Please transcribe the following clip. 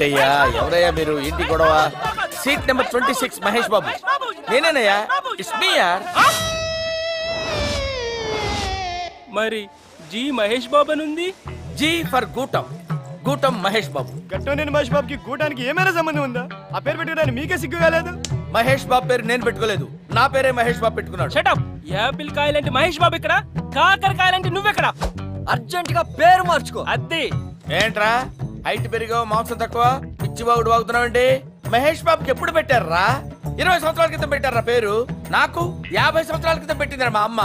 ఏంటయ్యా ఎవరయ్యా మీరు? ఏంటి గొడవ? Seat number 26 Mahesh Babu. నేనేనయ్యా, ఇట్స్ మీ యార్. మరి జీ మహేష్ బాబు అని ఉంది. జీ ఫర్ గూటం, గూటం మహేష్ బాబు. గట్టోనేని మహేష్ బాబుకి గూటానికి ఏమైనా సంబంధం ఉందా? ఆ పేరు పెట్టడానికి మీకే సిగ్గు కాలేదు? మహేష్ బాబు పేరు నేను పెట్టుకోలేదు, నా పేరే మహేష్ బాబు పెట్టుకున్నాడు. షటప్. యాపిల్ కాయలంటే మహేష్ బాబు ఇక్కడ, కాకరకాయలంటే నువ్వెక్కడ? అర్జెంట్ గా పేరు మార్చుకో. అద్దె ఏంట్రా హైట్ పెరిగావు మాంసం తక్కువ, పిచ్చి బాగుడు వాగుతున్నావండి? మహేష్ బాబుకి ఎప్పుడు పెట్టారా? 20 సంవత్సరాల క్రితం పెట్టారా పేరు. నాకు 50 సంవత్సరాల క్రితం పెట్టిందిరా మా అమ్మ.